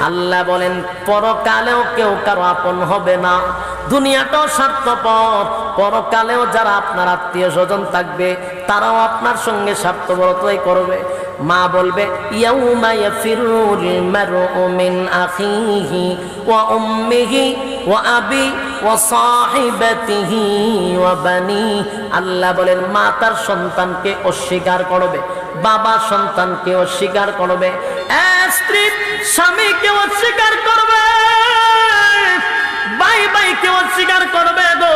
আল্লাহ বলেন পরকালেও কেউ কারো আপন হবে না। দুনিয়াটাও স্বার্থপর, পরকালেও যারা আপনার আত্মীয় স্বজন থাকবে তারাও আপনার সঙ্গে স্বার্থপরতাই করবে। মা বলবে ইয়াউমা ইয়াফিরুল মারউ মিন আখিহি ওয়া উম্মিহি ওয়া আবি ওয়া সাহিবাতিহি ওয়া বানি। আল্লাহ বলেন মা তার সন্তানকে অস্বীকার করবে, বাবা সন্তানকে অস্বীকার করবে, স্ত্রী স্বামীকে অস্বীকার করবে, ভাই ভাইকে অস্বীকার করবে গো।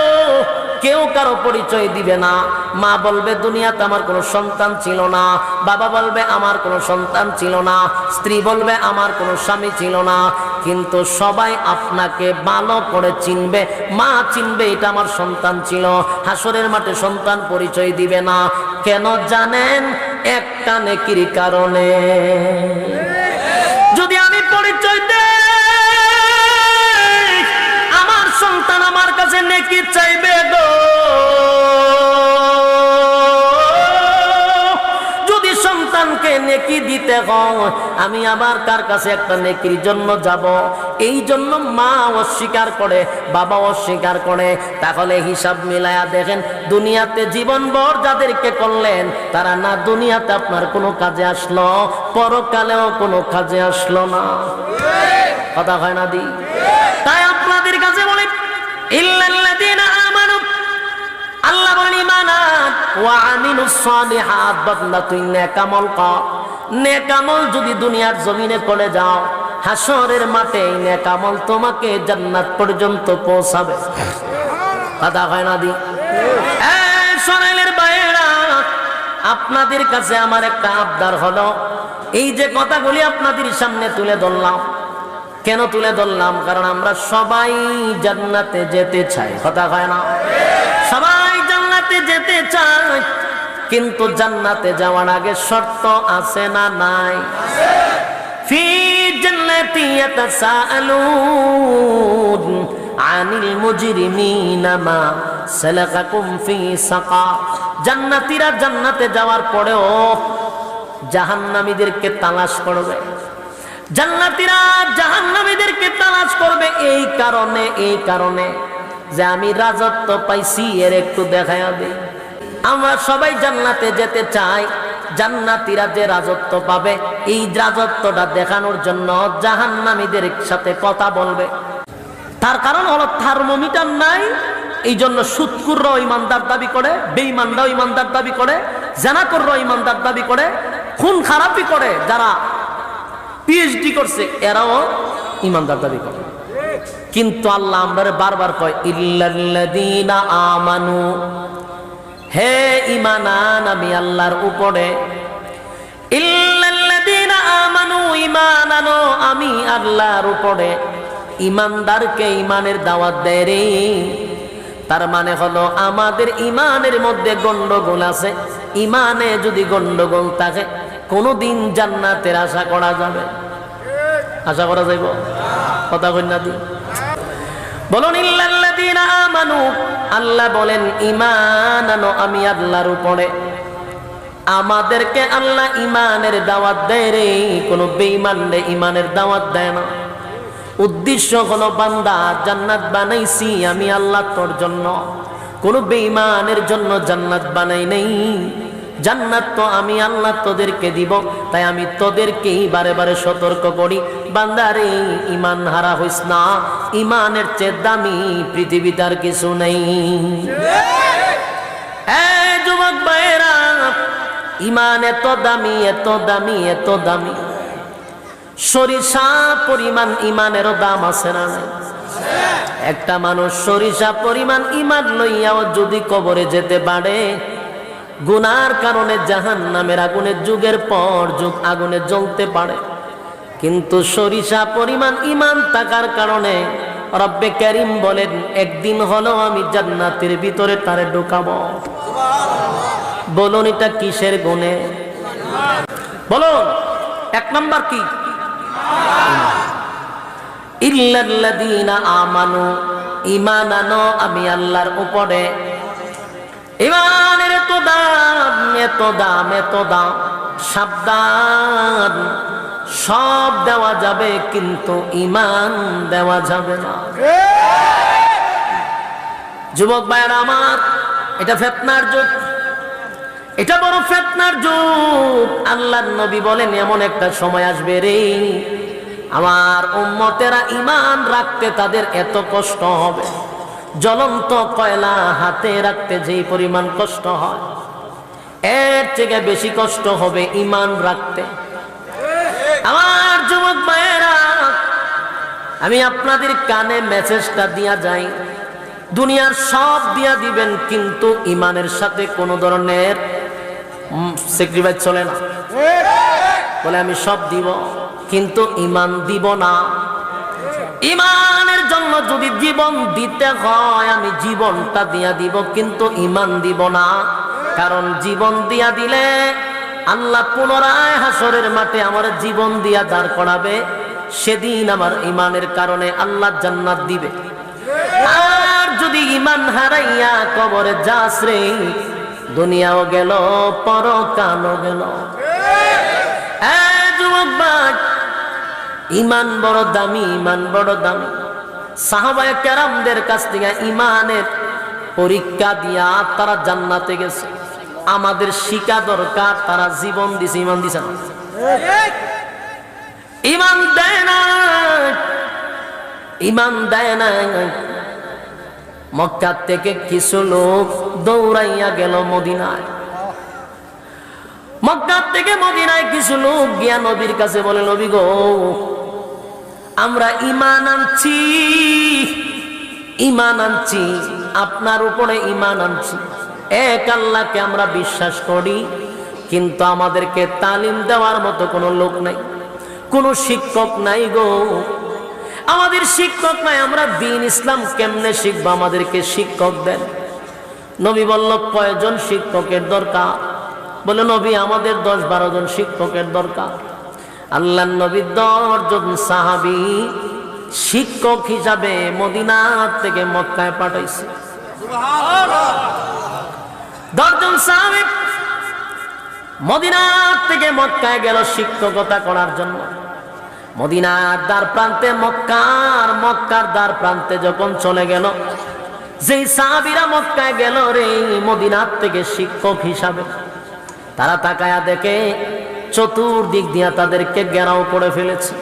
কেউ কারো পরিচয় দিবে না। মা বলবে দুনিয়াতে আমার কোনো সন্তান ছিল না, বাবা বলবে আমার কোনো সন্তান ছিল না, স্ত্রী বলবে আমার কোনো স্বামী ছিল না, কিন্তু সবাই আপনাকে ভালো করে চিনবে। মা চিনবে এটা আমার সন্তান ছিল। হাসরের মাঠে সন্তান পরিচয় দিবে না। কেন জানেন? একটা নেকির কারণে। যদি আমি পরিচয় দেই, আমার সন্তান আমার কাছে নেকি চাইবে গো। যদি সন্তানকে নেকি দিতে হয়, আমি আবার কার কাছে একটা নেকির জন্য যাব? এই জন্য মা অস্বীকার করে, বাবা অস্বীকার করে। তাহলে হিসাব মিলায়া দেখেন, দুনিয়াতে জীবনভর যাদেরকে করলেন তারা না দুনিয়াতে আপনার কোনো কাজে আসলো, পরকালেও কোনো কাজে আসলো না। কথা হয় না দি? তাই আপনাদের কাছে বলি ইল্লাল্লাযীনা আমানু, আল্লাহ বলেন ঈমানাত ওয়া আমিলুস সালিহাত, বান্দা তুই নেক আমল কর। নেক আমল যদি দুনিয়ার জমিনে করে যাও, হাসরের মাঠে এই নেক আমল তোমাকে জান্নাত পর্যন্ত পৌঁছাবে। কথা হয় না দি? সোনাইলের বাইরা, আপনাদের কাছে আমার একটা আবদার হলো, এই যে কথাগুলি আপনাদের সামনে তুলে ধরলাম, কেন তুলে ধরলাম? কারণ আমরা সবাই জান্নাতে যেতে চাই। কথা হয় না? সবাই জান্নাতে যেতে চাই, কিন্তু জান্নাতে যাওয়ার আগে শর্ত আছে না নাই? ফি জান্নাতি ইয়াতাসাআলুন আনিল মুজরিমিনা মা সালাকাকুম ফি সাকা। জান্নাতীরা জান্নাতে যাওয়ার পরেও জাহান্নামীদেরকে তালাশ করবে। জান্নাতীরা জাহান্নামীদেরকে তালাশ করবে এই কারণে যে আমি রাজত্ব পাইছি, এর একটু দেখায়া দেই। আমরা সবাই জান্নাতে যেতে চাই, জান্নাতীরা যে রাজত্ব পাবে এই রাজত্বটা দেখানোর জন্য জাহান্নামীদের সাথে কথা বলবে। তার কারণ হলো থার্মোমিটার নাই, এই জন্য সুদখোররাও ইমানদার দাবি করে, বেঈমানরাও ইমানদার দাবি করে, জানাকররাও ইমানদার দাবি করে, খুন খারাপি করে যারা পিএইচডি করছে এরাও ইমানদার দাবি করে। কিন্তু আল্লাহ আমরা বারবার কয় ইল্লাল্লাযীনা আমানু, হে ঈমান আমি আল্লাহর উপরে। ইল্লাল্লাযীনা আমানু, ঈমান আনো আমি আল্লাহর উপরে। ঈমানদারকে ঈমানের দাওয়াত দেয় রে। তার মানে হলো আমাদের ঈমানের মধ্যে গন্ডগোল আছে। ঈমানে যদি গন্ডগোল থাকে কোনদিন জান্নাতের আশা করা যাবে? আশা করা যাইব? কথা কই না দি? বলুন ইল্লাল্লাযীনা আমানু, আল্লাহ বলেন ঈমান আনো আমি আল্লাহর উপরে। আমাদেরকে আল্লাহ ঈমানের দাওয়াত দেয় রে, কোনো বেঈমান রে ঈমানের দাওয়াত দেয় না। উদ্দেশ্য হলো বান্দা জান্নাত বানাইছি আমি আল্লাহ তোর জন্য, কোনো বেঈমানের জন্য জান্নাত বানাই নাই। জান্নাত তো আমি আল্লাহ তোদেরকে দিব, তাই আমি তোদেরকেই বারে বারে সতর্ক করি, বান্দারে ঈমান হারা হইস না। ঈমানের চেয়ে দামি পৃথিবীতে আর কিছু নেই। যুবক ভাইরা, ঈমান এত দামি, এত দামি, এত দামি, সরিষা পরিমাণ ঈমানেরও দাম আছে না? একটা মানুষ সরিষা পরিমাণ ঈমান লইয়াও যদি কবরে যেতে পারে, গুনার কারণে জাহান্নামের আগুনে যুগের পর যুগ আগুনে জ্বলতে পারে, কিন্তু সরিষা পরিমাণ ঈমান থাকার কারণে রব্বে কারীম বলেন একদিন হলো আমি জান্নাতের ভিতরে তারে ঢুকাবো। বলুন এটা কিসের গুণে? বলুন এক নাম্বার কি? ইল্লাল্লাযীনা আমানু, ঈমান আনো আমি আল্লাহর উপরে। ঈমানের এত দাম, এত দাম, এত দাম। সাবধান, সব দেওয়া যাবে কিন্তু ঈমান দেওয়া যাবে না। যুবক ভাইরা আমার, এটা ফিতনার যুগ, এটা বড় ফিতনার যুগ। আল্লাহর নবী বলেন এমন একটা সময় আসবে রে, আমার উম্মতেরা ঈমান রাখতে তাদের এত কষ্ট হবে, জ্বলন্ত কয়লা হাতে রাখতে যেই পরিমাণ কষ্ট হয়, এর থেকে বেশি কষ্ট হবে ঈমান রাখতে। আমার যুবক ভাইয়েরা, আমি আপনাদের কানে মেসেজটা দিয়া যাই, দুনিয়ার সব দিয়া দিবেন কিন্তু ঈমানের সাথে কোনো ধরনের স্যাক্রিফাইস চলে না। বলে আমি সব দিব কিন্তু ঈমান দিব না। ঈমানের জন্য যদি জীবন দিতে হয় আমি জীবনটা দিয়া দিব কিন্তু ঈমান দিব না। কারণ জীবন দিয়া দিলে আল্লাহ পুনরায় হাসরের মাঠে আমার জীবন দিয়া দাঁড় করাবে, সেদিন আমার ঈমানের কারণে আল্লাহ জান্নাত দিবে। আর যদি ঈমান হারাইয়া কবরে যাস রে, দুনিয়াও গেল পরকালও গেল। যুবক ভাই, ঈমান বড় দামি, ঈমান বড় দামি। সাহাবায়ে কেরামদের কাছ থেকে ঈমানের পরীক্ষা দিয়া তারা জান্নাতে গেছে। আমাদের শিক্ষা দরকার, তারা জীবন দিছে, ঈমান দিছে না। ঈমান দেয় না, ঈমান দেয় না। মক্কা থেকে কিছু লোক দৌড়াইয়া গেল মদিনায়। মক্কা থেকে মদিনায় কিছু লোক গিয়া নবীর কাছে বলে, নবী গো, আমরা ঈমান আনছি, ঈমান আনছি, আপনার উপরে ঈমান আনছি, এক আল্লাহকে আমরা বিশ্বাস করি, কিন্তু আমাদেরকে তালিম দেওয়ার মতো কোনো লোক নাই, কোনো শিক্ষক নাই গো, আমাদের শিক্ষক নাই, আমরা দ্বীন ইসলাম কেমনে শিখবো, আমাদেরকে শিক্ষক দেন। নবী বলল, কয়জন শিক্ষকের দরকার? বলে, নবী আমাদের 10-12 জন শিক্ষকের দরকার। আল্লাহর নবী 10 জন সাহাবী শিক্ষক হিসাবে মদিনা থেকে মক্কায় পাঠাইছে। 10 জন সাহাবী মদিনা থেকে মক্কায় গেল শিক্ষকতা করার জন্য। মদিনার দ্বার প্রান্তে মক্কার দ্বার প্রান্তে যখন চলে গেল, যেই সাহাবীরা মক্কায় গেল রে মদিনার থেকে শিক্ষক হিসাবে, তারা তাকায়া দেখে চতুর্দিক দিয়া তাদেরকে ঘেরাও করে ফেলেছে।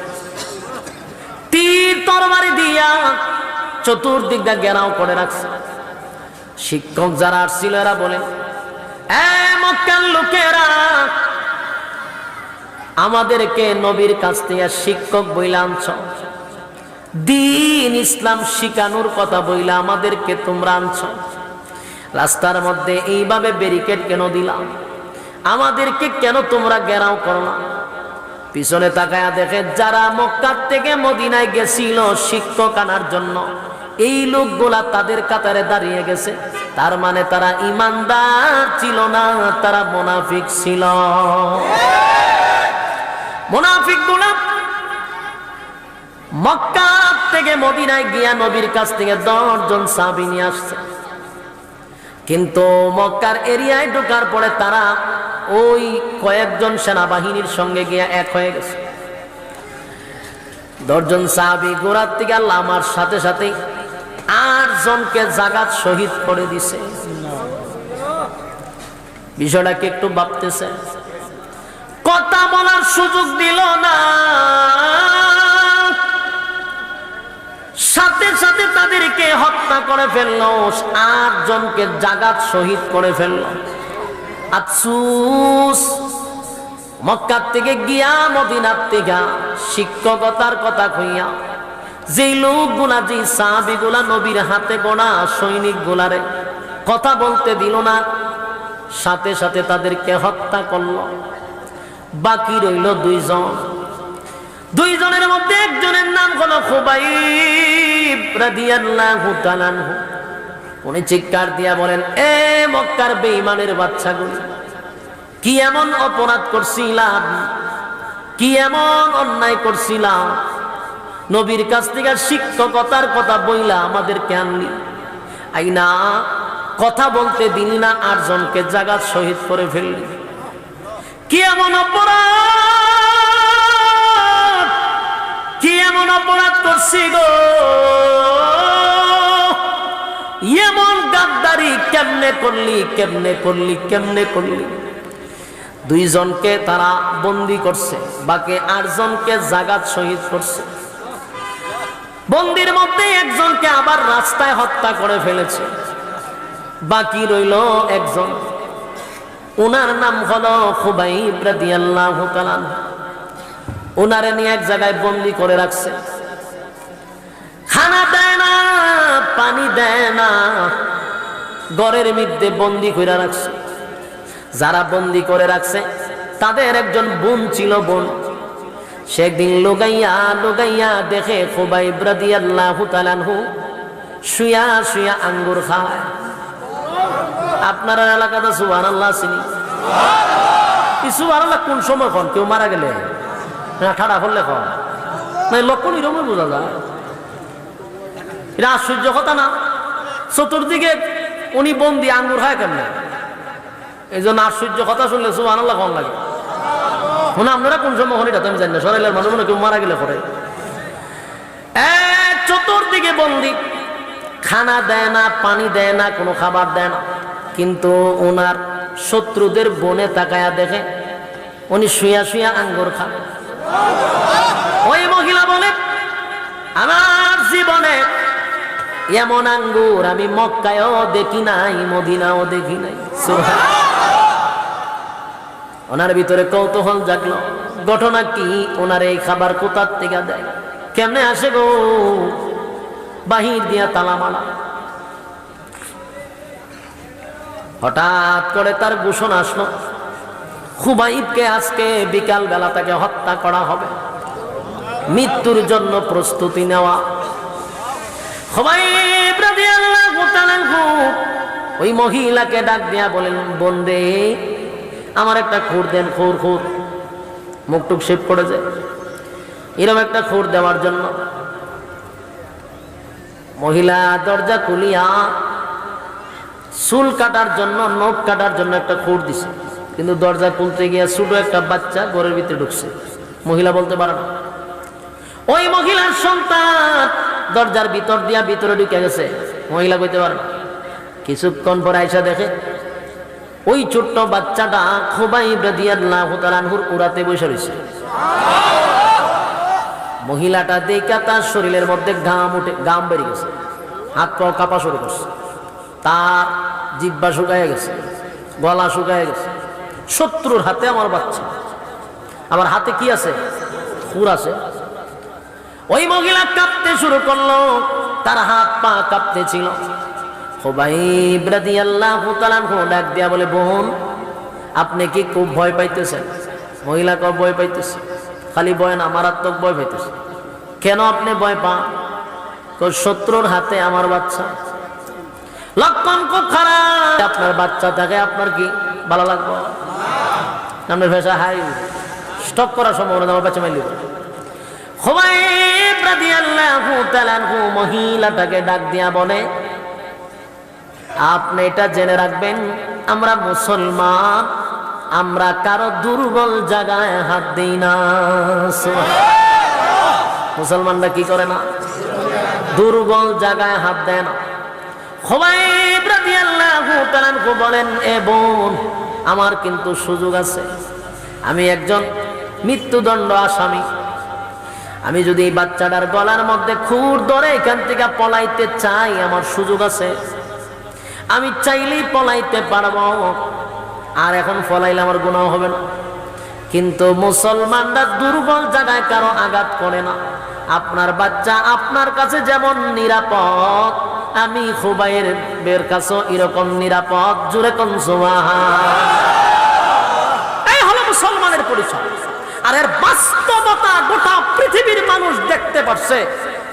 তীর তরবারি দিয়া চতুর্দিক দিয়া ঘেরাও করে রাখছে। শিক্ষক যারা আসছিল এরা বলেন, মক্কার লোকেরা, আমাদেরকে নবীর কাছ থেকে শিক্ষক বইলা আনছ, দ্বীন ইসলাম শিখানোর কথা বইলা আমাদেরকে তোমরা আনছ, রাস্তার মধ্যে এইভাবে ব্যারিকেড কেন দিলাম, আমাদেরকে কেন তোমরা ঘেরাও করো না? পিছনে তাকায়া দেখে যারা মক্কা থেকে মদিনায় গেছিল শিক্ষক আনার জন্য, এই লোকগুলা তাদের কাতারে দাঁড়িয়ে গেছে। তার মানে তারা ঈমানদার ছিল না, তারা মুনাফিক ছিল। মুনাফিকগুলা মক্কা থেকে মদিনায় গিয়া নবীর কাছ থেকে 10 জন সাহাবী নিয়ে আসছে, কিন্তু মক্কার এরিয়ায় ঢোকার পরে তারা ওই কয়েকজন সেনাবাহিনীর সঙ্গে গিয়া এক হয়ে গেছে। 10 জন সাহাবী গোড়ার থেকে লামার সাথে সাথে 8 জনকে জাগাত শহীদ করে দিছে। বিষয়টাকে একটু ভাবতেছে, কথা বলার সুযোগ দিল না, সাথে সাথে তাদেরকে হত্যা করে ফেললো, 8 জনকে জাগাত শহীদ করে ফেললো। আফসোস, মক্কা থেকে গিয়া মদিনার থেকে শিক্ষকতার কথা কইয়া যেই লোকগুলা, যেই সাহাবীগুলা নবীর হাতে গোনা সৈনিক গুলারে কথা বলতে দিল না, সাথে সাথে তাদেরকে হত্যা করলো। বাকি রইল 2 জন। 2 জনের মধ্যে একজনের নাম হলো খুবাইব রাদিয়াল্লাহু তাআলা আনহু। উনি চিৎকার দিয়া বলেন, এ মক্কার বেঈমানের বাচ্চাগুলো, কি এমন অপরাধ করছিলাম, কি এমন অন্যায় করছিলাম, নবীর কাছ থেকে শিক্ষকতার কথা বইলা আমাদেরকে আনলি, আইনা কথা বলতে দিলি না, 8 জনকে জাগাত শহীদ করে ফেললি, কি এমন অপরাধ কি এমন অপরাধ করছি গো, এমন গাদ্দারি কেমনে করলি, কেমনে করলি, কেমনে করলি? দুইজনকে তারা বন্দী করছে, বাকি 8 জনকে জাগাত শহীদ করছে। বন্দির মধ্যে একজনকে আবার রাস্তায় হত্যা করে ফেলেছে, বাকি রইল একজন। ওনার নাম হলো খুবাইব রাদিয়াল্লাহু তাআলা। ওনারে নিয়ে এক জায়গায় বন্দী করে রাখছে, খানা দেয় না, পানি দেয় না, ঘরের মধ্যে বন্দী করে রাখছে। যারা বন্দী করে রাখছে তাদের একজন বোন ছিল, বোন। সে একদিন লোগাইয়া লোগাইয়া দেখে খুবাইব রাদিয়াল্লাহু তাআলা শুয়া শুয়া আঙ্গুর খায়। আপনার এলাকাতে সুবহানাল্লাহ চিনি? সুবহানাল্লাহ কোন সময় খন? কেউ মারা গেলে না ঠাড়া করলে খন না, লক্ষণ এরকমই বোঝা যায়। এটা আশ্চর্য কথা না? চতুর্দিকে উনি বন্দি, আঙ্গুর খায় কেমনে? এই জন্য আশ্চর্য কথা শুনলে সুবহানাল্লাহ কোন লাগে। মনে আপনারা কোন সময় হন এটা তো আমি জানি না, সরাইলের মানুষ মনে কেউ মারা গেলে করে। চতুর্দিকে বন্দি, খানা দেয় না, পানি দেয় না, কোনো খাবার দেয় না। কিন্তু ওনার শত্রুদের বনে তাকায়া দেখে উনি শুয়া শুয়া আঙ্গুর খান। ওই মহিলা বলে, আমার জীবনে এমন আঙ্গুর আমি মক্কায়ও দেখি নাই, মদিনাও দেখি নাই। ওনার ভিতরে কৌতূহল জাগলো, ঘটনা কি? ওনার এই খাবার কোথার থেকে দেয়, কেমনে আসে গো? বাহির দিয়া তালামালা। হঠাৎ করে তার ঘোষণা আসলো, খুবাইবকে আজকে বিকাল বেলা তাকে হত্যা করা হবে, মৃত্যুর জন্য প্রস্তুতি নেওয়া। খুবাইব রাদিয়াল্লাহু তাআলা ওই মহিলাকে ডাক দিয়া বলেন, বন্দে আমার একটা খুর দেন, খুর। খুর মুখটুক শেপ করে যায়, এরকম একটা খুর দেওয়ার জন্য মহিলা দরজা খুলিয়া চুল কাটার জন্য, নখ কাটার জন্য একটা খুর দিছে। কিন্তু দরজা খুলতে গিয়া ছোট একটা বাচ্চা ঘরের ভিতরে ঢুকছে। মহিলা বলতে পারে না। ওই মহিলার সন্তান দরজার ভিতর দিয়া ভিতরে ঢুকে গেছে, মহিলা কইতে পারে না। কিছুক্ষণ পর আয়সা দেখে ওই ছোট্ট বাচ্চাটা খুবাইব রাদিয়াল্লাহু তাআলা উড়াতে বসে রয়েছে। মহিলাটা দেখা তার শরীরের মধ্যে ঘাম বেরিয়ে গেছে, হাত পা কাঁপা শুরু করছে, তার জিহ্বা শুকায় গেছে, গলা শুকায় গেছে। শত্রুর হাতে আমার বাচ্চা, আমার হাতে কি আছে? খুর আছে। ওই মহিলা কাঁপতে শুরু করলো, তার হাত পা কাঁপতে ছিল। খুবাইব রাদিয়াল্লাহু তাআলা ডাক দিয়া বলে, বোন আপনি কি খুব ভয় পাইতেছেন? মহিলা কয়, ভয় পাইতেছে। খালি ভয় না, মারাত্মক ভয় পাইতেছে। কেন আপনি ভয় পান? শত্রুর হাতে আমার বাচ্চা, লক্ষণ খুব খারাপ। আপনার বাচ্চা থাকে, আপনার কি ভালো লাগবে? আপনার ভাষা হাই স্টপ করার সম্ভাবনা, আমার বাচ্চা মাইলি। খুবাইব রাদিয়াল্লাহু তাআলা মহিলাটাকে ডাক দিয়া বলে, আপনি এটা জেনে রাখবেন, আমরা মুসলমান, আমরা কারো দুর্বল জায়গায় হাত দিই না। মুসলমানরা কি করে না? দুর্বল জায়গায় হাত দেয় না। খুবাইব রাদিয়াল্লাহু তাআলা বলেন, এ বোন আমার কিন্তু সুযোগ আছে, আমি একজন মৃত্যুদণ্ড আসামি। আমি যদি এই বাচ্চাটার গলার মধ্যে খুর ধরে এখান থেকে পলাইতে চাই, আমার সুযোগ আছে, আমি চাইলেই পলাইতে পারবো, আর এখন পলাইলে আমার গুনাহ হবে না। কিন্তু মুসলমানরা দুর্বল জায়গায় কারো আঘাত করে না। আপনার বাচ্চা আপনার কাছে যেমন নিরাপদ, আমি খুবাইবের কাছে এরকম নিরাপদ। জোরে কোন সুবহান। এই হলো মুসলমানের পরিচয়। আর এর বাস্তবতা গোটা পৃথিবীর মানুষ দেখতে পারছে।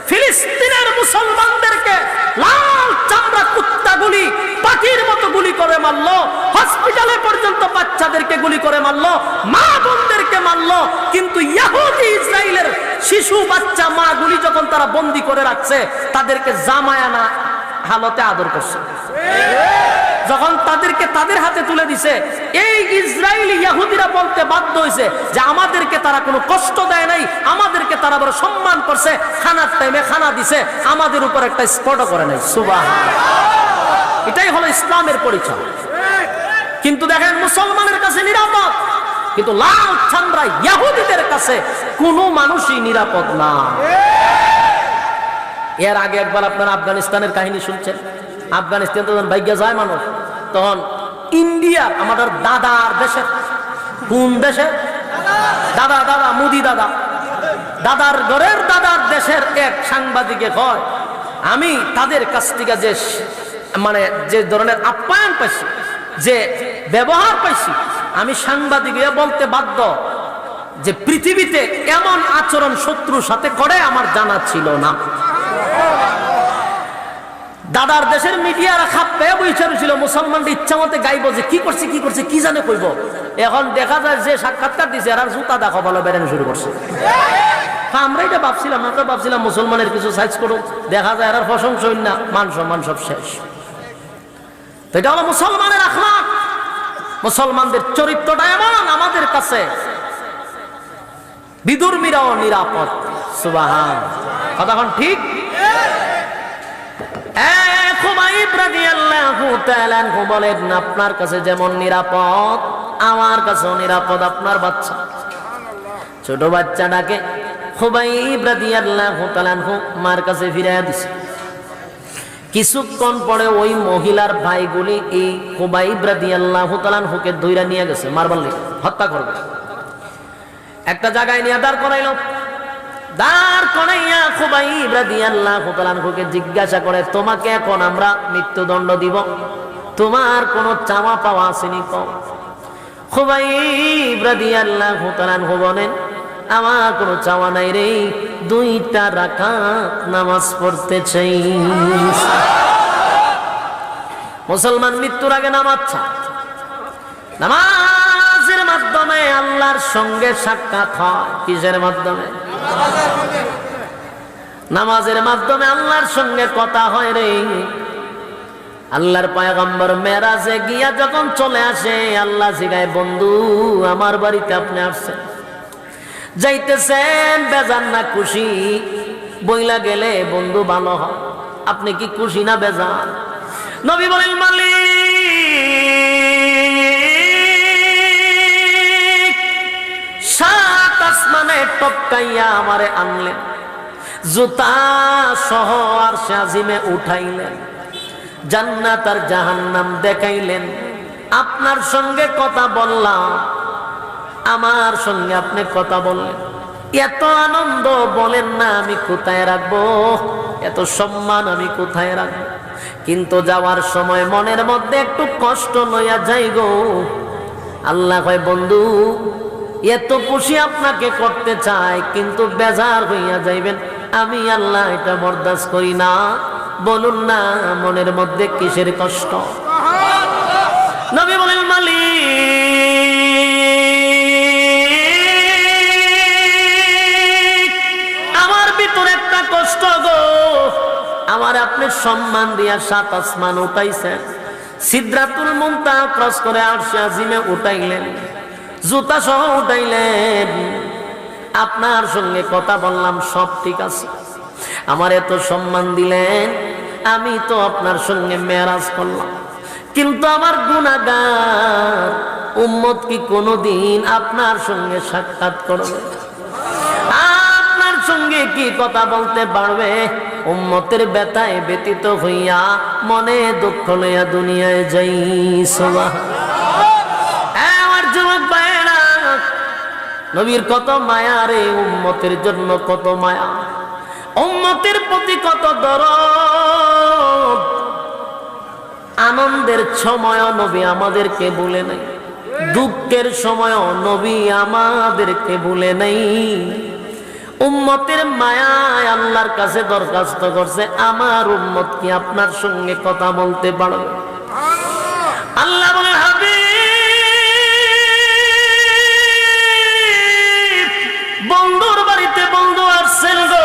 ফিলিস্তিনের মুসলমানদেরকে লাল চামড়া কুত্তাগুলি পাখির মতো গুলি করে মারলো, হসপিটালে পর্যন্ত বাচ্চাদেরকে গুলি করে মারলো, মা বোনদেরকে মারলো। কিন্তু ইহুদি ইসরায়েলের শিশু বাচ্চা মা গুলি যখন তারা বন্দী করে রাখছে, তাদেরকে জামায়ানা হালতে আদর করছে। যখন তাদেরকে তাদের হাতে তুলে দিছে, এই ইসরায়েলি ইহুদিরা বলতে বাধ্য হয়েছে যে আমাদেরকে তারা কোনো কষ্ট দেয় নাই, আমাদেরকে তারা বড় সম্মান করছে, খানার টাইমে খানা দিছে, আমাদের উপর একটা স্পটও করে নাই। সুবহানাল্লাহ। এটাই হলো ইসলামের পরিচয়। কিন্তু দেখেন মুসলমানের কাছে নিরাপদ, কিন্তু লাল চামড়া ইহুদিদের কাছে কোনো মানুষই নিরাপদ না। এর আগে একবার আপনারা আফগানিস্তানের কাহিনী শুনছেন। আফগানিস্তান তো যখন ভাগ্য যায় মানুষ, তখন ইন্ডিয়ার আমাদের দাদার দেশের, কোন দেশে দাদা দাদা মোদি দাদা, দাদার ঘরের দাদার দেশের এক সাংবাদিকে কয়, আমি তাদের কাছ থেকে যে মানে যে ধরনের আপ্যায়ন পাইছি, যে ব্যবহার পাইছি, আমি সাংবাদিকে বলতে বাধ্য যে পৃথিবীতে এমন আচরণ শত্রুর সাথে করে আমার জানা ছিল না। দাদার দেশের মিডিয়ারা খাপ পেয়ে বইছিল, মুসলমানরা ইচ্ছা মতে গাইব যে কি করছে কি করছে কি জানে কইব। এখন দেখা যায় যে সাক্ষাৎকার দিছে আর জুতা দেখো বলো বেড়ানো শুরু করছে। আমরা এটা ভাবছিলাম, আমরা ভাবছিলাম মুসলমানের কিছু সাইজ করুক, দেখা যায় আর প্রশংসা না, মান সম্মান সব শেষ। তো এটা হলো মুসলমানের আখলাক। মুসলমানদের চরিত্রটা এমন আমাদের কাছে বিদুর্মীরাও নিরাপদ। সুবহান, কথাখন ঠিক। খুবাইব রাদিয়াল্লাহু তাআলা আনহু বলেন, আপনার কাছে যেমন নিরাপদ আমার কাছেও নিরাপদ আপনার বাচ্চা। ছোট বাচ্চাটাকে খুবাইব রাদিয়াল্লাহু তাআলা আনহু মার কাছে ফিরিয়ে দিছে। কিছুক্ষণ পরে ওই মহিলার ভাইগুলি এই খুবাইব রাদিয়াল্লাহু তাআলা আনহুকে ধইরা নিয়ে গেছে, মারবার লাগি হত্যা করবে। একটা জায়গায় নিয়ে দাঁড় করাইল, দাঁড় করাইয়া খুবাইব রাদিয়াল্লাহু তাআলা আনহুকে জিজ্ঞাসা করে, তোমাকে এখন আমরা মৃত্যুদণ্ড দিব, তোমার কোনো চাওয়া পাওয়া আসেনি? খুবাইব রাদিয়াল্লাহু তাআলা আনহু বলেন, আমার কোনো চাওয়া নাই রে, 2টা রাকাত নামাজ পড়তে চাই। মুসলমান মৃত্যুর আগে নামাজ চায়, নামাজের মাধ্যমে আল্লাহর সঙ্গে সাক্ষাৎ হয়। কিসের মাধ্যমে? নামাজের মাধ্যমে আল্লাহর সঙ্গে কথা হয় রে। আল্লাহর পয়গম্বর মেরাজে গিয়া যখন চলে আসে, আল্লাহ জিগায়, বন্ধু আমার বাড়িতে আপনি আসছেন, যাইতেছেন বেজান না খুশি? বইলা গেলে বন্ধু ভালো হয়, আপনি কি খুশি না বেজান? নবী বলেন, মালিক 7 আসমানে টপকাইয়া আমারে আনলেন, জুতা সহ আরশে আজিমে উঠাইলেন, জান্নাত আর জাহান্নাম দেখাইলেন, আপনার সঙ্গে কথা বললাম, আমার সঙ্গে আপনি কথা বললেন, এত আনন্দ বলেন না আমি কোথায় রাখবো, এত সম্মান আমি কোথায় রাখবো? কিন্তু যাওয়ার সময় মনের মধ্যে একটু কষ্ট লইয়া যাই গো। আল্লাহ কয়, বন্ধু এত খুশি আপনাকে করতে চাই, কিন্তু বেজার হইয়া যাইবেন, আমি আল্লাহ এটা বরদাস্ত করি না। বলুন না মনের মধ্যে কিসের কষ্ট? নবী বলেন, মালিক আমার ভিতরে একটা কষ্ট গো, আমার আপনি সম্মান দিয়া 7 আসমান উঠাইছেন, সিদরাতুল মুনতাহা ক্রস করে আরশে আজিমে উঠাইলেন, জুতা সহ উঠাইলেন, আপনার সঙ্গে কথা বললাম, সব ঠিক আছে, আমার এত সম্মান দিলেন, আমি তো আপনার সঙ্গে মেরাজ করলাম, কিন্তু আমার গুনাহগার উম্মত কি কোনোদিন আপনার সঙ্গে সাক্ষাৎ করবে? আপনার সঙ্গে কি কথা বলতে পারবে? উম্মতের ব্যথায় ব্যতীত হইয়া মনে দুঃখ লইয়া দুনিয়ায় যাই। আমার যুবক ভাইয়েরা, নবীর কত মায়া রে, উম্মতের জন্য কত মায়া, উম্মতের প্রতি কত দরদ। আনন্দের সময়ও নবী আমাদেরকে ভুলে নাই, দুঃখের সময়ও নবী আমাদেরকে ভুলে নাই। উম্মতের মায়ায় আল্লাহর কাছে দরখাস্ত করছে, আমার উম্মত কি আপনার সঙ্গে কথা বলতে পারবে? আল্লাহ বলে, হাবিব বন্ধুর বাড়িতে বন্ধু আসছেন গো,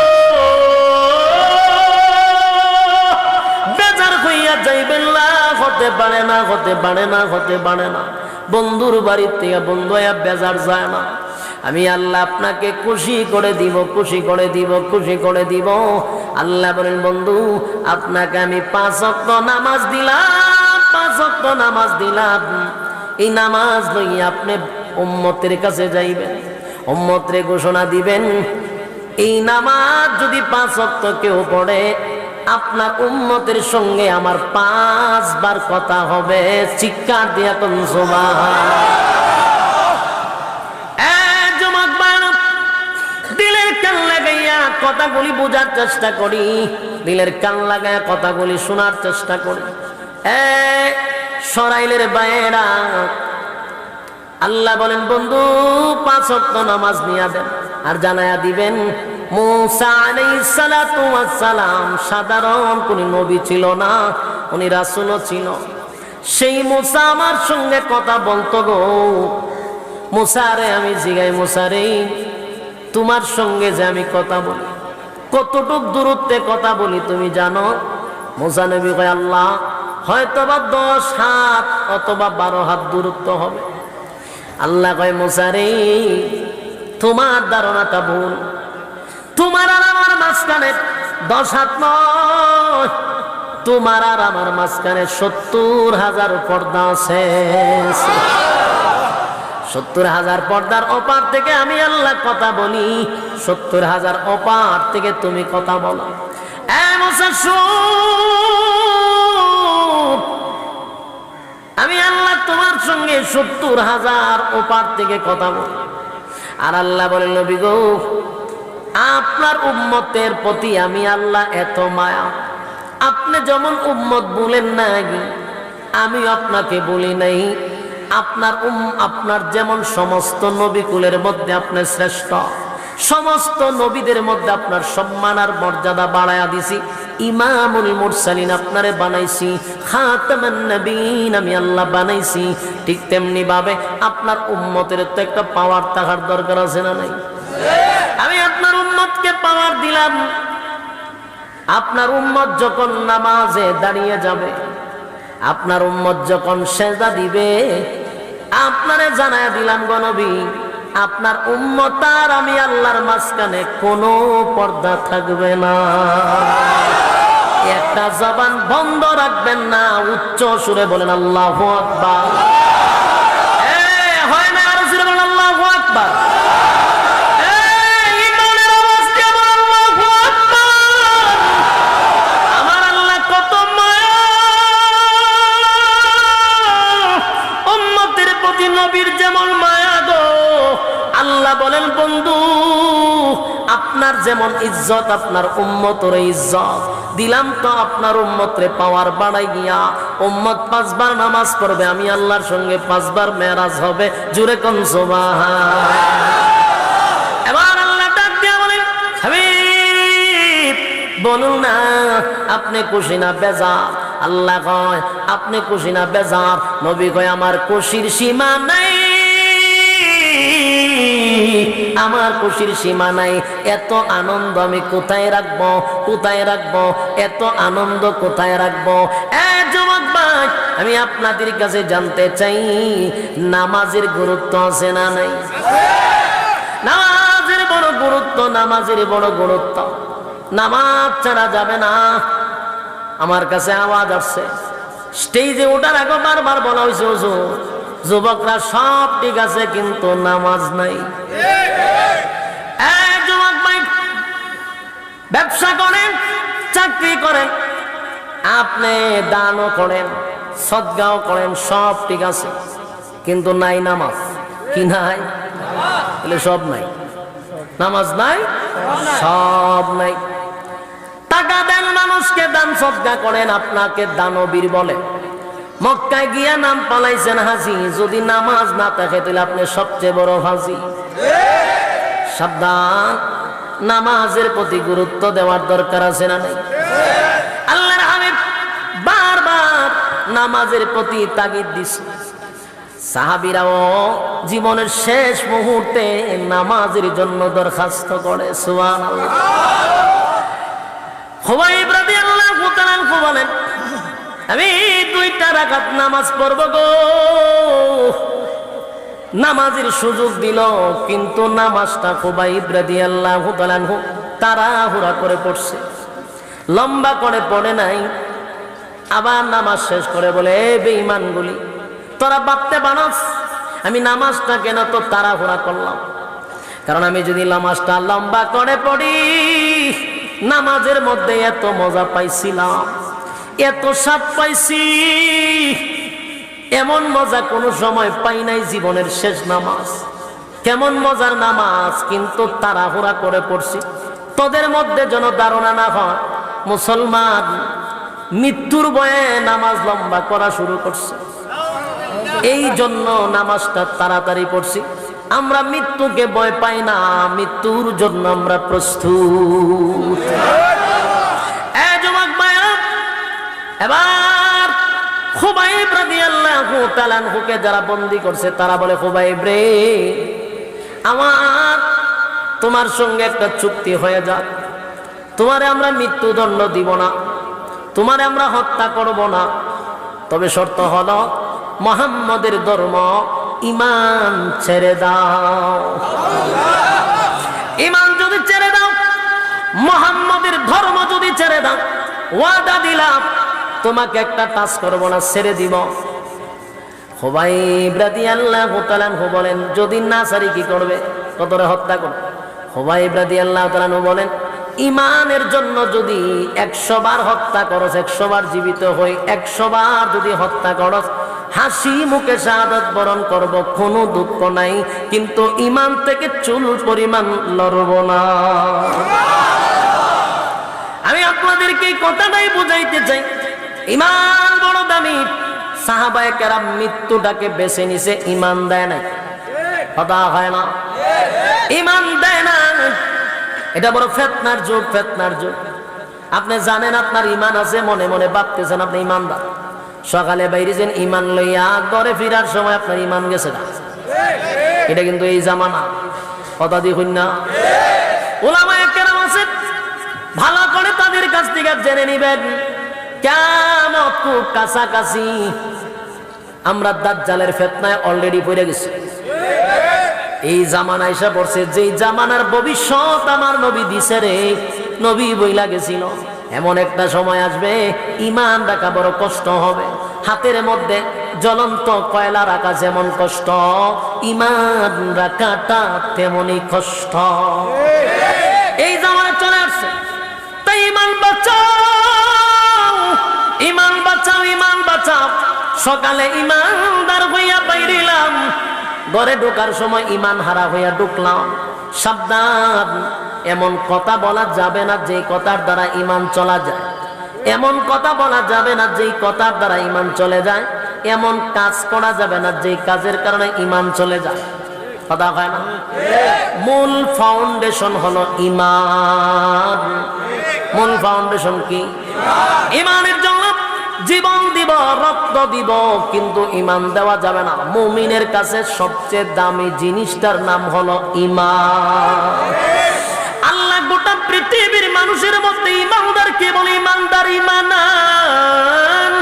বেজার হইয়া যাইবেন না, হতে হতে পারে না, হতে পারে না, হতে পারে না। বন্ধুর বাড়ির থেকে বন্ধু বেজার যায় না। আমি আল্লাহ আপনাকে খুশি করে দিব, খুশি করে দিব, খুশি করে দিব। আল্লাহ বলেন বন্ধু আপনাকে আমি 5 ওয়াক্ত নামাজ দিলাম, 5 ওয়াক্ত নামাজ দিলাম। এই নামাজ লইয়া আপনি উম্মতের কাছে যাইবেন, উম্মতরে ঘোষণা দিবেন এই নামাজ যদি 5 ওয়াক্ত কেউ পড়ে আপনার উম্মতের সঙ্গে আমার 5 বার কথা হবে। চিৎকার দিয়া কোন সুবহানাল্লাহ। দিলের কান লাগাইয়া কথাগুলি বোঝার চেষ্টা করি, দিলের কান লাগাইয়া কথাগুলি শোনার চেষ্টা করি। সরাইলের বাইরা আল্লাহ বলেন বন্ধু 5 ওয়াক্ত নামাজ নিয়ে দেন আর জানায়া দিবেন মুসা আলাইহিস সালাতু ওয়াস সালাম সাধারণ কোন নবী ছিল না, উনি রাসূলও ছিল। সেই মুসা আমার সঙ্গে কথা বলতো গো। মুসা রে আমি জিগাই, মুসা রে তোমার সঙ্গে যে আমি কথা বলি কতটুক দূরত্বে কথা বলি তুমি জানো? মুসা নবী কয় আল্লাহ হয়তোবা 10 হাত অথবা 12 হাত দূরত্ব হবে। আল্লাহ কয় মুসা রে তোমার ধারণাটা ভুল, তোমার আর আমার মাঝখানে 10 হাত নয়, তোমার আর আমার মাঝখানে 70,000 পর্দা আছে। 70,000 পর্দার ওপার থেকে আমি আল্লাহ কথা বলি, 70,000 ওপার থেকে তুমি কথা বলো। আমি আল্লাহ তোমার সঙ্গে 70,000 ওপার থেকে কথা বলি। আর আল্লাহ বলেন নবী গো আপনার উম্মতের প্রতি আমি আল্লাহ এত মায়া, আপনি যেমন উম্মত বলেন নাই আমি আপনাকে বলি নাই। আপনার যেমন সমস্ত নবী কুলের মধ্যে আপনি শ্রেষ্ঠ, সমস্ত নবীদের মধ্যে আপনার সম্মান আর মর্যাদা বাড়ায়া দিছি। ইমামুল মুরসালিন আপনারে বানাইছি, খাতামান নবীন আমি আল্লাহ বানাইছি। ঠিক তেমনি ভাবে আপনার উম্মতের তো একটা পাওয়ার থাকার দরকার আছে না নাই? আমি আপনার উম্মতকে পাওয়ার দিলাম। আপনার উম্মত যখন নামাজে দাঁড়িয়ে যাবে, আপনার উম্মত যখন সেজদা দিবে, আপনারে জানায়া দিলাম গো নবী আপনার উম্মত আর আমি আল্লাহর মাঝখানে কোনো পর্দা থাকবে না। একটা জবান বন্ধ রাখবেন না, উচ্চ সুরে বলেন আল্লাহু আকবার। হয় না আরো সুরে বলেন আল্লাহু আকবার। নবীর যেমন মায়া গো, আল্লাহ বলেন বন্ধু আপনার যেমন ইজ্জত আপনার উম্মতের ইজ্জত দিলাম, তো আপনার উম্মতরে পাওয়ার বাড়াই গিয়া উম্মত 5 বার নামাজ পড়বে, আমি আল্লাহর সঙ্গে 5 বার মেরাজ হবে। জুরে কোন সুবহানাল্লাহ। এবার আল্লাহ ডাক দিয়া বলেন হাবিব বলুন না আপনি খুশি না বেজার? আল্লাহ কয় আপনি খুশি না বেজার? নবী কয় আমার খুশির সীমা নাই, আমার খুশির সীমা নাই। এত আনন্দ আমি কোথায় রাখবো, কোথায় রাখবো? এত আনন্দ কোথায় রাখবো? যুবক ভাই আমি আপনাদের কাছে জানতে চাই নামাজের গুরুত্ব আছে না নাই? নামাজের বড় গুরুত্ব, নামাজের বড় গুরুত্ব। নামাজ ছাড়া যাবে না। আমার কাছে আওয়াজ আসছে, স্টেজে ওঠার আগে বারবার বলা হয়েছে হুজুর যুবকরা সব ঠিক আছে কিন্তু নামাজ নাই। যুবক ভাই ব্যবসা করেন, চাকরি করেন, আপনি দানও করেন, সদগাও করেন, সব ঠিক আছে কিন্তু নাই নামাজ। কি নাই? তাহলে সব নাই, নামাজ নাই, সব নাই। টাকা দেন মানুষকে, দান সদকা করেন, আপনাকে দানবীর বলে। মক্কায় গিয়া নাম পালাইছেন হাজি, যদি নামাজ না থাকে তাহলে আপনি সবচেয়ে বড় হাজি। সাবধান, নামাজের প্রতি গুরুত্ব দেওয়ার দরকার আছে না নাই? আল্লাহর হাবিব বারবার নামাজের প্রতি তাগিদ দিছে। সাহাবীরাও জীবনের শেষ মুহূর্তে নামাজের জন্য দরখাস্ত করে। সুবহানাল্লাহ। খুবাইব রাদিয়াল্লাহু তাআলা বলেন আমি 2 2টা রাকাত নামাজ পড়ব গো। নামাজের সুযোগ দিল, কিন্তু নামাজটা খুবাইব রাদিয়াল্লাহু তাআলা আনহু তাড়াহুড়া করে পড়ছে, লম্বা করে পড়ে নাই। আবার নামাজ শেষ করে বলে, এ বেঈমানগুলি, তোরা ভাবতে পারস আমি নামাজটা কেন তো তাড়াহুড়া করলাম? কারণ আমি যদি নামাজটা লম্বা করে পড়ি, নামাজের মধ্যে এত মজা পাইছিলাম, এত স্বাদ পাইছি, এমন মজা কোনো সময় পাই নাই জীবনের শেষ নামাজ। কেমন মজার নামাজ, কিন্তু তাড়াহুড়া করে পড়ছি। তোদের মধ্যে যেন ধারণা না হয় মুসলমান মৃত্যুর ভয়ে নামাজ লম্বা করা শুরু করছে। এই জন্য নামাজটা তাড়াতাড়ি পড়ছি। আমরা মৃত্যুকে ভয় পাই না, মৃত্যুর জন্য আমরা প্রস্তুত। যুবক ভাইরা, এবার খুবাইব রাদিয়াল্লাহু তাআলা আনহুকে যারা বন্দী করছে তারা বলে, খুবাইব রে, আমার তোমার সঙ্গে একটা চুক্তি হয়ে যাক, তোমারে আমরা মৃত্যুদণ্ড দিব না, তোমারে আমরা হত্যা করব না, তবে শর্ত হলো মুহাম্মদের ধর্ম ঈমান ছেড়ে দাও। ঈমান যদি ছেড়ে দাও, মুহাম্মদের ধর্ম যদি ছেড়ে দাও, ওয়াদা দিলাম তোমাকে একটা টাচ করব না, ছেড়ে দিব। খুবাইব রাদিয়াল্লাহু তাআলা আনহু বলেন, যদি না ছাড়ি কি করবে? কতরে হত্যা করবে? খুবাইব রাদিয়াল্লাহু তাআলা আনহু বলেন, ঈমানের জন্য যদি 100 বার হত্যা করস, 100 বার জীবিত হই, 100 বার যদি হত্যা করস, হাসি মুখে শাহাদাত বরণ করব, কোনো দুঃখ নাই, কিন্তু ঈমান থেকে চুল পরিমাণ লড়ব না। আমি আপনাদেরকে এই কথাটাই বুঝাইতে চাই, ঈমান বড় দামি। সাহাবায়ে কেরাম মৃত্যুটাকে বেছে নিছে, ঈমান দেয় নাই। কথা হয় না? ঈমান দেয় না। এটা বড় ফিতনার যুগ, ফিতনার যুগ। আপনি জানেন আপনার ঈমান আছে, মনে মনে ভাবতেছেন আপনি ঈমানদার, সকালে বাইরেছেন ঈমান লইয়া, ঘরে ফিরার সময় আপনার ঈমান গেছে না। এটা কিন্তু এই জামানা, কথা দেখুন না। উলামায়ে কেরাম আছে, ভালো করে তাদের কাছ থেকে জেনে নিবেন, কিয়ামত খুব কাছাকাছি। আমরা দাজ্জালের ফিতনায় অলরেডি পড়ে গেছি। এই জামানা এসে পড়ছে, যেই জামানার ভবিষ্যৎ আমার নবী দিছে রে, নবী বইলা গেছিল, এমন একটা সময় আসবে ঈমান রাখা বড় কষ্ট হবে। হাতের মধ্যে জ্বলন্ত কয়লা রাখা যেমন কষ্ট, ঈমান রাখাটা তেমনই কষ্ট। এই জামানা চলে আসছে, তাই ঈমান বাঁচাও, ঈমান বাঁচাও, ঈমান বাঁচাও। সকালে ঈমানদার হইয়া বাইরিলাম, ঘরে ঢোকার সময় ঈমান হারা হইয়া ঢুকলাম। সাবধান, এমন কথা বলা যাবে না যে কথার দ্বারা ঈমান চলা যায়, এমন কথা বলা যাবে না যেই কথার দ্বারা ঈমান চলে যায়, এমন কাজ করা যাবে না যেই কাজের কারণে ঈমান চলে যায়। কথা হয় না? মূল ফাউন্ডেশন হলো ঈমান। মূল ফাউন্ডেশন কি? ঈমানের জন্য জীবন দিব, রক্ত দিব, কিন্তু ঈমান দেওয়া যাবে না। মুমিনের কাছে সবচেয়ে দামি জিনিসটার নাম হলো ঈমান। আল্লাহ গোটা পৃথিবীর মানুষের মধ্যে ঈমানদার কে বলে? ঈমানদার ঈমানান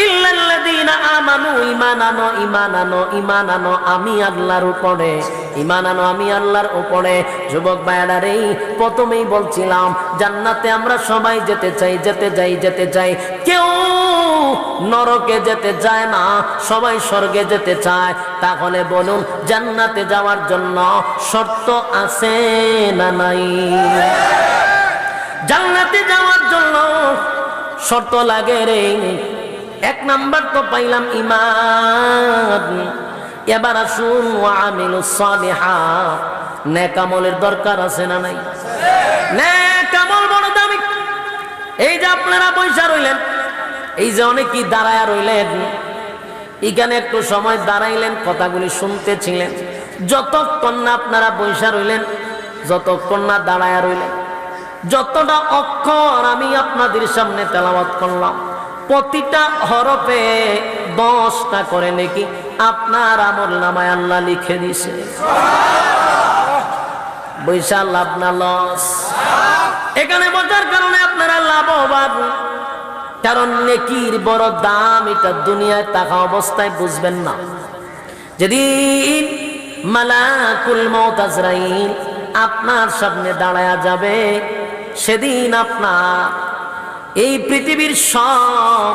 ইল্লাল্লাযীনা আমানু, ঈমান আনো, ঈমান আনো, ঈমান আনো আমি আল্লাহর উপরে, ঈমান আনো আমি আল্লাহর উপরে। যুবক ভাইরা রে, প্রথমেই বলছিলাম জান্নাতে আমরা সবাই যেতে চাই, যেতে যাই, যেতে চাই। কেউ নরকে যেতে চায় না, সবাই স্বর্গে যেতে চায়। তাহলে বলুন, জান্নাতে যাওয়ার জন্য শর্ত আছে না নাই? জান্নাতে যাওয়ার জন্য শর্ত লাগে রে। 1 নাম্বার তো পাইলাম ঈমান। এবার আসুন, ওয়া আমিলুস সালিহাত, নেক আমলের দরকার আছে না নাই? নেক আমল বড় দামি। এই যে আপনারা বইসা রইলেন, এই যে অনেকেই দাঁড়ায়া রইলেন, এখানে একটু সময় দাঁড়াইলেন, কথাগুলি শুনতেছিলেন। যতক্ষণ না আপনারা বইসা রইলেন, যতক্ষণ না দাঁড়ায়া রইলেন, যতটা অক্ষর আমি আপনাদের সামনে তেলাওয়াত করলাম, প্রতিটা হরফে 10টা করে নাকি আপনার আমলনামায় আল্লাহ লিখে দিয়েছে। বইসা লাভ না লস? এখানে বোঝার কারণে আপনারা লাভবান। কারণ নেকির বড় দাম এটা দুনিয়ায় থাকা অবস্থায় বুঝবেন না। যেদিন মালাকুল মউত আজরাইল আপনার সামনে দাঁড়ায়া যাবে, সেদিন আপনার এই পৃথিবীর সব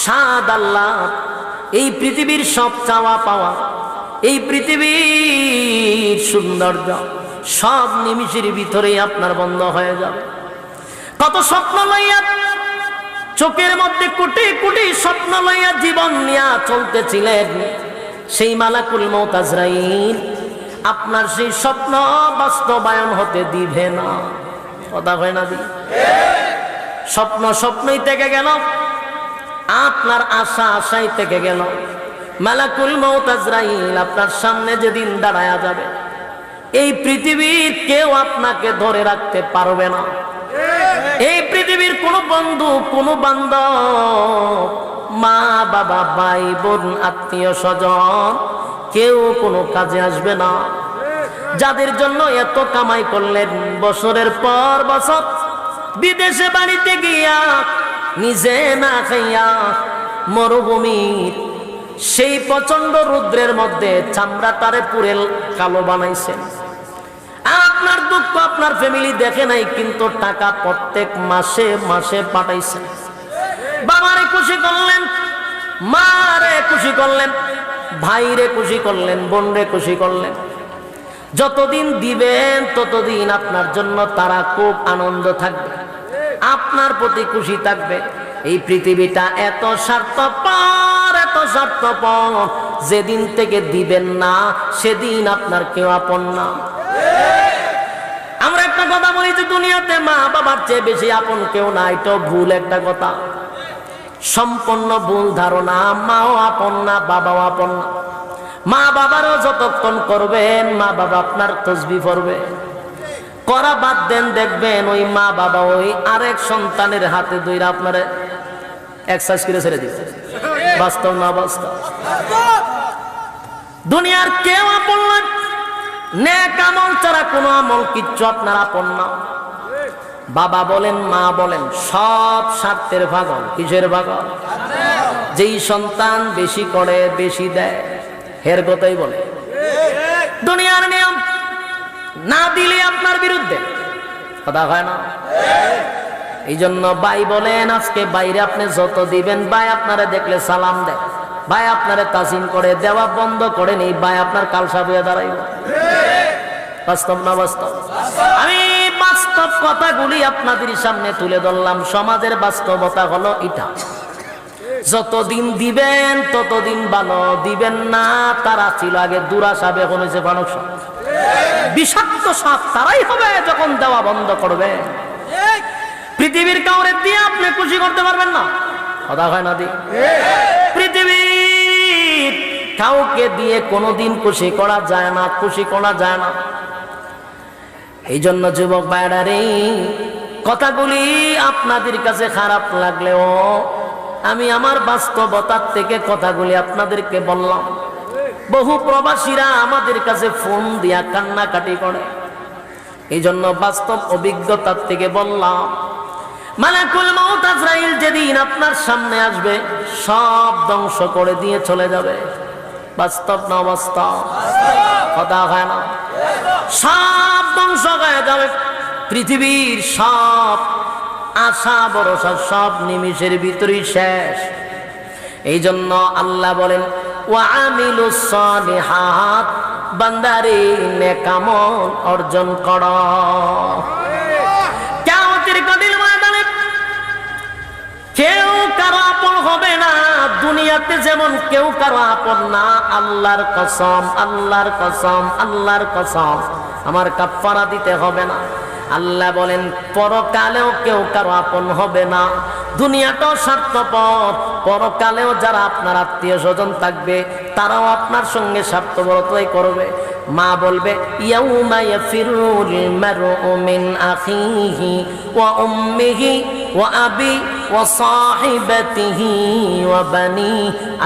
স্বাদ আল্লাহ, এই পৃথিবীর সব চাওয়া পাওয়া, এই পৃথিবীর সৌন্দর্য সব নিমিষের ভিতরেই আপনার বন্ধ হয়ে যাবে। কত স্বপ্ন লইয়া, চোখের মধ্যে কোটি কোটি স্বপ্ন লইয়া জীবন নিয়া চলতেছিলেন, সেই মালাকুল মউত আজরাইল আপনার সেই স্বপ্ন বাস্তবায়ন হতে দিবে না। কথা হয় না? স্বপ্ন স্বপ্নই থেকে গেল, আপনার আশা আশাই থেকে গেল। মালাকুল মউত আজরাইল আপনার সামনে যেদিন দাঁড়ায়া যাবে, এই পৃথিবীর কেউ আপনাকে ধরে রাখতে পারবে না। এই পৃথিবীর কোন বন্ধু, কোন বান্ধব, মা বাবা, ভাই বোন, আত্মীয় স্বজন কেউ কোনো কাজে আসবে না। যাদের জন্য এত কামাই করলেন, বছরের পর বছর বিদেশে বাড়িতে গিয়া নিজে না খাইয়া মরুভূমির সেই প্রচন্ড রৌদ্রের মধ্যে চামড়া তারে পুরে কালো বানাইছেন। আপনার দুঃখ আপনার ফ্যামিলি দেখে নাই, কিন্তু টাকা প্রত্যেক মাসে মাসে পাঠাইছেন। বাবারে খুশি করলেন, মারে খুশি করলেন, ভাইরে খুশি করলেন, বোনরে খুশি করলেন। যতদিন দিবেন ততদিন আপনার জন্য তারা খুব আনন্দ থাকবে, আপনার প্রতি খুশি থাকবে। এই পৃথিবীটা এত স্বার্থপর, এত স্বার্থপর, যেদিন থেকে দিবেন না সেদিন আপনার কেউ আপন না। আমরা একটা কথা বলি যে দুনিয়াতে মা বাবার চেয়ে বেশি আপন কেউ না, এটা ভুল একটা কথা, সম্পূর্ণ ভুল ধারণা। মাও আপন না, বাবাও আপন না। মা বাবারও যতক্ষণ করবেন, মা বাবা আপনার তসবিহ পড়বে, করা বাদ দেন, দেখবেন ওই মা বাবা ওই আরেক সন্তানের হাতে ধরে আপনারে এক্সারসাইজ করে ছেড়ে দিচ্ছে। বাস্তব না বাস্তব? দুনিয়ার কেউ আপন না, নেক আমল ছাড়া কোনো আমল কিচ্ছু আপনার আপন না। বাবা বলেন, মা বলেন, সব স্বার্থের ভাগল। কিসের ভাগল? যেই সন্তান বেশি করে বেশি দেয়, হের কথাই বলে। দুনিয়ার নিয়ম, না দিলে আপনার বিরুদ্ধে কথা হয় না। এই জন্য ভাই বলেন, আজকে বাইরে আপনি যত দিবেন, ভাই আপনারা দেখলে সালাম দেয়, ভাই আপনারা তাসিম করে, দেওয়া বন্ধ করে নেই, ভাই আপনার কালসা বইয়া দাঁড়াইব। বাস্তব না বাস্তব? আমি বাস্তব কথাগুলি আপনাদের সামনে তুলে ধরলাম। সমাজের বাস্তবতা হলো এটা, যতদিন দিবেন ততদিন ভালো, দিবেন না তারা ছিল আগে দুরাশা, এখন হয়েছে বানক সাপ, বিষাক্ত সাপ। তারাই হবে যখন দেওয়া বন্ধ করবে। পৃথিবীর কাউরে দিয়ে আপনি খুশি করতে পারবেন না, কথা হয় না? পৃথিবীর কাউকে দিয়ে কোনোদিন খুশি করা যায় না, খুশি করা যায় না। এই জন্য যুবক ভাইরা রে, কথাগুলি আপনাদের কাছে খারাপ লাগলেও আমি আমার বাস্তবতার থেকে কথাগুলি আপনাদেরকে বললাম। বহু প্রবাসীরা আমাদের কাছে ফোন দিয়া কান্নাকাটি করে, এই জন্য বাস্তব অভিজ্ঞতার থেকে বললাম। মালাকুল মউত আজরাইল যেদিন আপনার সামনে আসবে, সব ধ্বংস করে দিয়ে চলে যাবে। বাস্তব না বাস্তব? কথা হয় না? সব ধ্বংস হয়ে যাবে। পৃথিবীর সব আশা ভরসা সব নিমিষের ভিতরেই শেষ। এই জন্য আল্লাহ বলেন, ওয়া আমিলুস সালিহাত, বান্দারে নেক আমল অর্জন করো। কিয়ামতের কঠিন ময়দানে কেউ কারো আপন হবে না। দুনিয়াতে যেমন কেউ কারো আপন না, আল্লাহর কসম, আল্লাহর কসম, আল্লাহর কসম, আমার কাফারা দিতে হবে না। আল্লাহ বলেন, পরকালেও কেউ কারো আপন হবে না। দুনিয়াটাও স্বার্থপর, পরকালেও যারা আপনার আত্মীয় স্বজন থাকবে তারাও আপনার সঙ্গে স্বার্থপরতাই করবে। মা বলবে, ইয়াউমা ইয়াফিরুল মারউ মিন আখিহি ওয়া উম্মিহি ওয়া আবি ওয়া সাহিবাতিহি ওয়া বানি।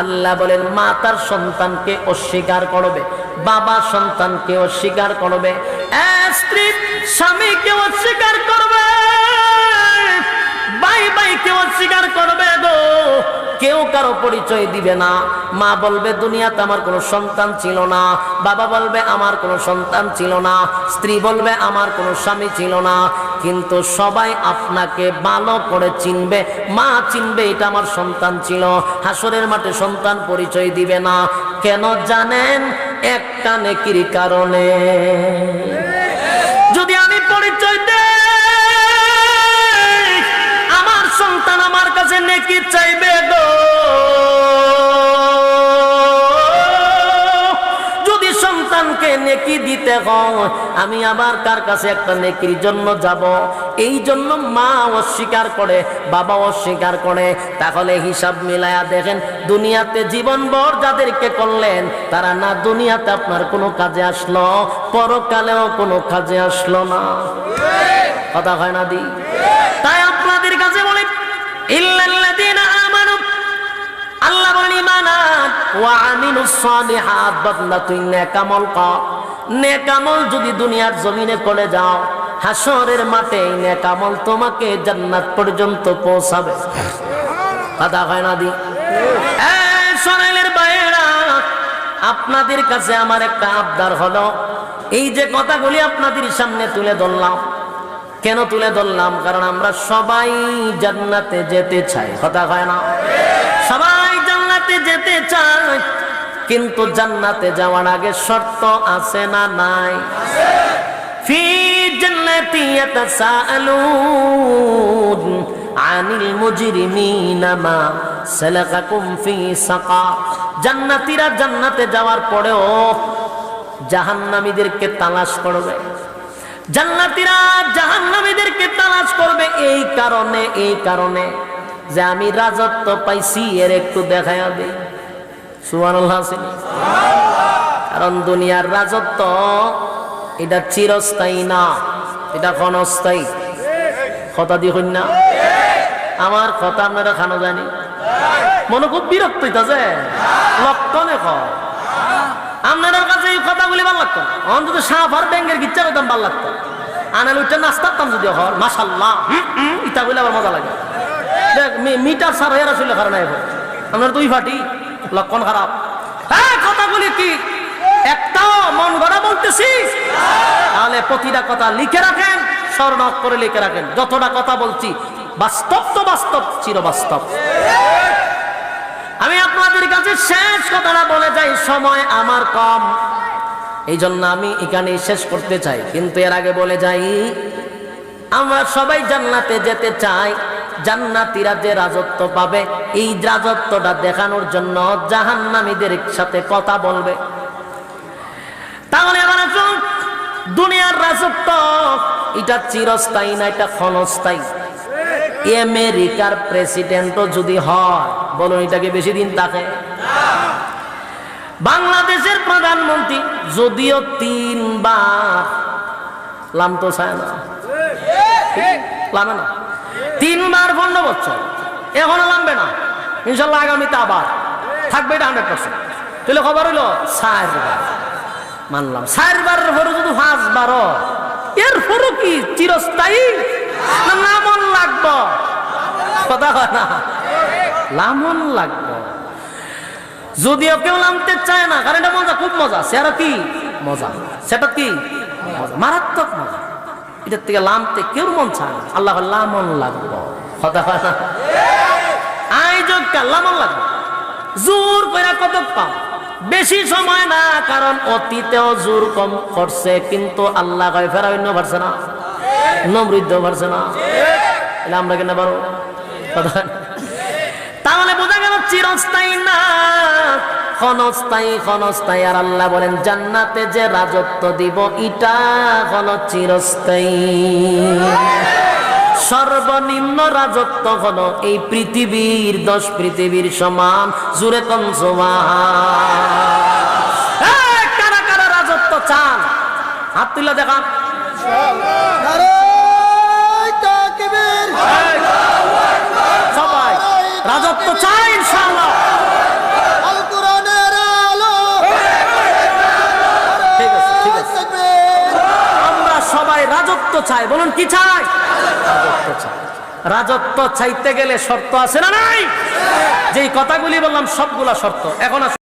আল্লাহ বলেন, মা তার সন্তানকে অস্বীকার করবে, বাবা সন্তানকে অস্বীকার করবে, স্ত্রী স্বামীকে অস্বীকার করবে, ভাই ভাইকে অস্বীকার করবে, কারো পরিচয় দিবে না। মা বলবে দুনিয়াতে আমার কোনো সন্তান ছিল না, বাবা বলবে আমার কোনো সন্তান ছিল না, স্ত্রী বলবে আমার কোনো স্বামী ছিল না, কিন্তু সবাই আপনাকে ভালো করে চিনবে, মা চিনবে এটা আমার সন্তান ছিল। হাসরের মাঠে সন্তান পরিচয় দিবে না। কেন জানেন? একটা নেকির কারণে। যদি আমি পরিচয় দেই, আমার সন্তান আমার কাছে নেকি চাইবে গো। যদি সন্তানকে নেকি দিতে হয়, আমি আবার কার কাছে একটা নেকির জন্য যাব? এই জন্য মা অস্বীকার করে, বাবা অস্বীকার করে। তাহলে হিসাব মিলায়া দেখেন, দুনিয়াতে জীবনভর যাদেরকে করলেন তারা না দুনিয়াতে আপনার কোনো কাজে আসলো, পরকালেও কোনো কাজে আসলো না। কথা হয় না দি? তাই আপনাদের কাছে বলি, ইল্লাল্লাযীনা আমানু, আল্লাহ বলেন ঈমান ওয়া আমিলুস সালিহাত, বান্দা তুই নেক আমল কর। নেক আমল যদি দুনিয়ার জমিনে করে যাও, হাসরের মাঠে এই নেক আমল তোমাকে জান্নাত পর্যন্ত পৌঁছাবে। কথা হয় না দি? সোনাইলের বাইরা, আপনাদের কাছে আমার একটা আবদার হলো, এই যে কথাগুলি আপনাদের সামনে তুলে ধরলাম, কেন তুলে ধরলাম? কারণ আমরা সবাই জান্নাতে যেতে চাই। কথা হয় না? সবাই জান্নাতে যেতে চাই, কিন্তু জান্নাতে যাওয়ার আগে শর্ত আছে না নাই? ফি জান্নাতি ইয়াতাসাআলুন আনিল মুজরিমিনা মা সালাকাকুম ফি সাকা। জান্নাতীরা জান্নাতে যাওয়ার পরেও জাহান্নামীদেরকে তালাশ করবে। জান্নাতীরা জাহান্নামীদেরকে তালাশ করবে এই কারণে যে আমি রাজত্ব পাইছি, এর একটু দেখায়া দেই। সুবহানাল্লাহ। কারণ দুনিয়ার রাজত্ব এটা চিরস্থায়ী না, এটা ক্ষণস্থায়ী। কথা দিয়ে হইন না? আমার কথা আপনারা খানো জানি, মনে খুব বিরক্ত হইতাছে। লক্ষণে কয় আপনাদের কাছে এই কথাগুলি ভালো লাগতো, অন্তত সাপ আর ব্যাঙ্গের গিচ্ছা পেতাম ভালো লাগতো। আনাল উঠে নাস্তারতাম যদি হর মাশাল্লাহ, ইটা বলে আবার মজা লাগে। মিটার সার হয়ে আসলে কারণ আপনার দুই ফাটি, লক্ষণ খারাপ। হ্যাঁ, কথাগুলি কি একটাও মন গড়া বলতেছি? তাহলে প্রতিটা কথা লিখে রাখেন, স্মরণ করে লিখে রাখেন। যতটা কথা বলছি বাস্তব তো বাস্তব, চিরবাস্তব। আমি আপনাদের কাছে শেষ কথাটা বলে যাই, সময় আমার কম, এই জন্য আমি এখানে শেষ করতে চাই। কিন্তু এর আগে বলে যাই, আমরা সবাই জান্নাতে যেতে চাই। জান্নাতীরা যে রাজত্ব পাবে, এই রাজত্বটা দেখানোর জন্য জাহান্নামীদের সাথে কথা বলবে। তাহলে এবার আসুন, দুনিয়ার রাজত্ব এটা চিরস্থায়ী না, এটা ক্ষণস্থায়ী। আমেরিকার প্রেসিডেন্টও যদি হয়, বলুন এটাকে বেশি দিন থাকে? বাংলাদেশের প্রধানমন্ত্রী যদিও 3 বার লাম তো চায় না, লামে না, 3 বার 15 বছর, এখনো লামবে না। ইনশাল্লাহ আগামীতে আবার থাকবে, এটা 100%। তাহলে খবর হইলো 4 বার মানলাম, 4 বারের পরে যদি 5 বার, এর পরও কি চিরস্থায়ী না লামন লাগবো? কথা হয় না? লামন লাগবো। যদিও কেউ নামতে চায় না, কারণ এটা মজা, খুব মজা। সেটা কি মজা? সেটা কি মজা, মারাত্মক মজা। এটার থেকে লামতে কেউ মন চায় না। আল্লাহ লামন লাগবো। কথা হয় না? আয়োজক লামন লাগবে, জোর করে কত পাও, বেশি সময় না। কারণ অতীতেও জোর কম করছে, কিন্তু আল্লাহ কয় ফেরাউন পারছে না, নমরুদ পারছে না, আমরা কেন পারো? তাহলে বোঝা গেল চিরস্থায়ী না, ক্ষণস্থায়ী। ক্ষণস্থায়ী। আর আল্লাহ বলেন জান্নাতে যে রাজত্ব দিব, এটা হলো চিরস্থায়ী। সর্বনিম্ন রাজত্ব হলো এই পৃথিবীর 10 পৃথিবীর সমান। জুরে কম সুবহান। কারা কারা রাজত্ব চান? হাত তুলে দেখান। সবাই রাজত্ব চাই ইনশাআল্লাহ। ঠিক আছে, ঠিক আছে, আমরা সবাই রাজত্ব চাই। বলুন কি চাই? রাজত্ব চাই। রাজত্ব চাইতে গেলে শর্ত আছে না নাই? যেই কথাগুলি বললাম সবগুলা শর্ত। এখন